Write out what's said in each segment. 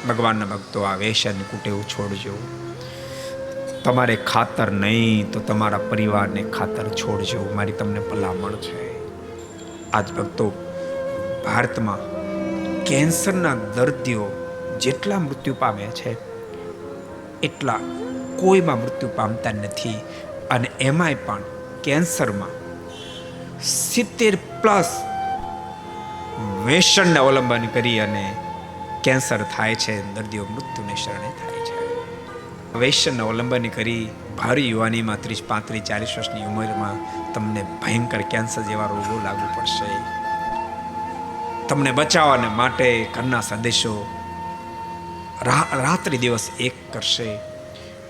ભગવાનના ભક્તો, આ વ્યસન કુટેવ છોડજો. તમારે ખાતર નહીં તો તમારા પરિવારને ખાતર છોડજો, મારી તમને ભલામણ છે. આજ ભક્તો, ભારતમાં કેન્સરના દર્દીઓ જેટલા મૃત્યુ પામે છે એટલા કોઈમાં મૃત્યુ પામતા નથી. અને એમાંય પણ કેન્સરમાં 70+ વ્યસનને અવલંબન કરી અને કેન્સર થાય છે. દર્દીઓ મૃત્યુને શરણે થાય છે. વ્યસનને અવલંબન કરી ભારે યુવાનીમાં 30, 35, 40 વર્ષની ઉંમરમાં તમને ભયંકર કેન્સર જેવા રોગો લાગુ પડશે. તમને બચાવવાને માટે ઘરના સદસ્યો રાત્રિ દિવસ એક કરશે.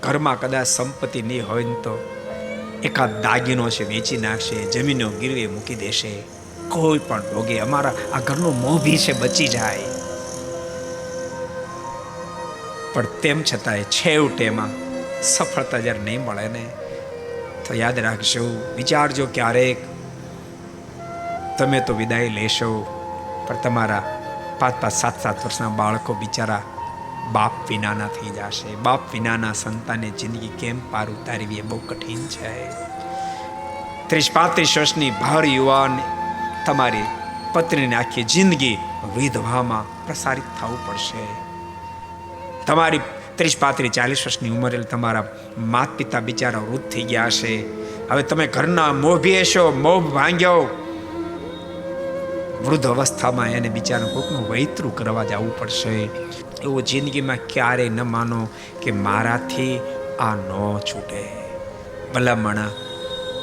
ઘરમાં કદાચ સંપત્તિ નહીં હોય ને તો એકાદ દાગીનો છે વેચી નાખશે, જમીનો ગીરવે મૂકી દેશે. કોઈ પણ રોગે અમારા આ ઘરનું મોભી છે બચી જાય. પણ તેમ છતાંય છેવટે એમાં સફળતા જ્યારે નહીં મળે ને તો યાદ રાખજો, વિચારજો ક્યારેક તમે તો વિદાય લેશો, પણ તમારા 5, 7 વર્ષના બાળકો બિચારા બાપ વિનાના થઈ જશે. બાપ વિનાના સંતાને જિંદગી કેમ પાર ઉતારવી એ બહુ કઠિન છે. 30, 35 વર્ષની ભાર યુવાન તમારી પત્નીની આખી જિંદગી વિધવામાં પ્રસારિત થવું પડશે. તમારી 30, 35, 40 વર્ષની ઉંમરે તમારા માતા પિતા બિચારા વૃદ્ધ થઈ ગયા હશે. હવે તમે ઘરના મોભી હશો, મોભ ભાંગ્યો. વૃદ્ધ અવસ્થામાં એને બિચારા કોઈકનું વૈતરું કરવા જવું પડશે. એવું જિંદગીમાં ક્યારેય ન માનો કે મારાથી આ ન છૂટે. ભલામણ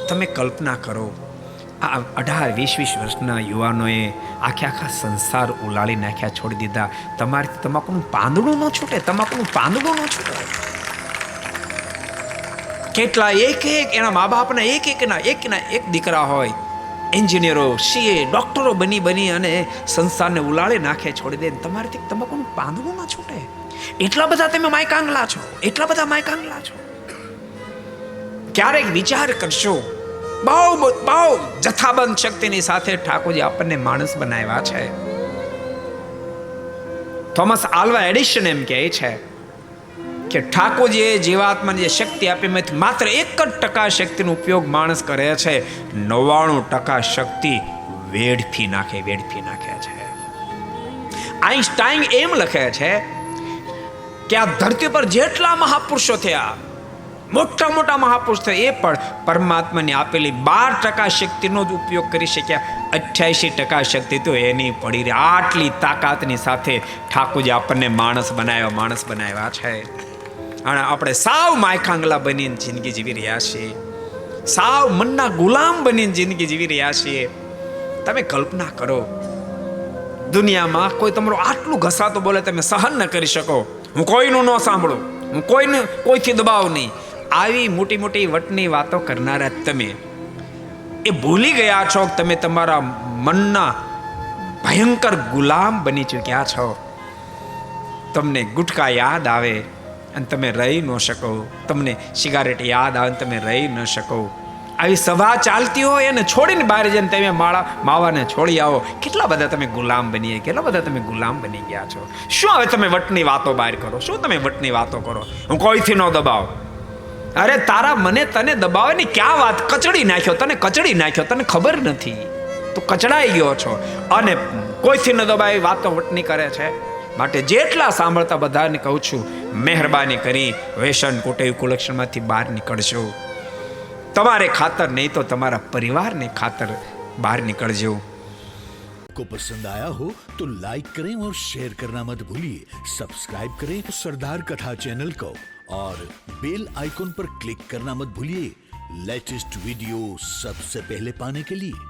તમે કલ્પના કરો, આ 18, 20 વર્ષના યુવાનોએ આખા સંસાર ઉલાળી નાખ્યા, છોડી દીધા. તમારી તમાકુનું પાંદડું ન છૂટે, તમાકુનું પાંદડું ન છૂટે. કેટલા એક એના મા બાપના એક દીકરા હોય, એન્જિનિયરો, સીએ, ડોક્ટરો બની અને સંસારને ઉલાળી નાખે, છોડી દે. તમારાથી તમાકુનું પાંદડું ન છૂટે. એટલા બધા તમે માયકાંગલા છો, એટલા બધા માયકાંગલા છો. ક્યારેક વિચાર કરશો, બહુ જથ્થાબંધ શક્તિની સાથે ઠાકોરજી આપણને માણસ બનાવ્યા છે. થોમસ આલ્વા એડિશન એમ કહે છે કે ઠાકોરજીએ જીવાત્માને જે શક્તિ આપી એમાંથી માત્ર 1% શક્તિનો ઉપયોગ માણસ કરે છે. 99% શક્તિ વેડફી નાખે છે. આઈન્સ્ટાઈન એમ લખે છે કે આ ધરતી પર જેટલા મહાપુરુષો થયા, મોટા મહાપુરુષ થયા, એ પણ પરમાત્માની આપેલી 12% શક્તિનો જ ઉપયોગ કરી શક્યા. 88% શક્તિ તો એની પડી રહી. આટલી તાકાતની સાથે ઠાકોરજી આપણને માણસ બનાવ્યા છે. અને આપણે સાવ માયખાંગલા બનીને જિંદગી જીવી રહ્યા છીએ, સાવ મનના ગુલામ બનીને જિંદગી જીવી રહ્યા છીએ. તમે કલ્પના કરો, દુનિયામાં કોઈ તમારું આટલું ઘસાતો બોલે તમે સહન ન કરી શકો. હું કોઈનું ન સાંભળું, હું કોઈથી દબાવ નહીં. આવી મોટી વટની વાતો કરનારા તમે એ ભૂલી ગયા છો કે તમે તમારા મનના ભયંકર ગુલામ બની ચૂક્યા છો. તમને ગુટકા યાદ આવે અને તમે રહી ન શકો, તમને સિગારેટ યાદ આવે તમે રહી ન શકો. આવી સભા ચાલતી હોય અને છોડીને બહાર જઈને તમે માવાને છોડી આવો. કેટલા બધા તમે ગુલામ બની ગયા છો. શું હવે તમે વટની વાતો બહાર કરો? શું તમે વટની વાતો કરો? હું કોઈથી ન દબાવ. અરે તારા મને તને દબાવે ને ક્યાં વાત? કચડી નાખ્યો, તને ખબર નથી, તું કચડાઈ ગયો છો. અને કોઈથી ન દબાવી વાતો વટની કરે છે. માટે જેટલા સાંભળતા બધાને કહું છું, મહેરબાની કરી વ્યસન કુટેવ કુલક્ષણમાંથી બહાર નીકળજો. તમારે ખાતર નહીં તો તમારા પરિવારને ખાતર બહાર निकलજો. को पसंद आया हो तो लाइक करें और शेयर करना मत भूलिए. सब्सक्राइब करें सरदार कथा चैनल को और बेल आइकॉन पर क्लिक करना मत भूलिए लेटेस्ट वीडियो सबसे पहले पाने के लिए.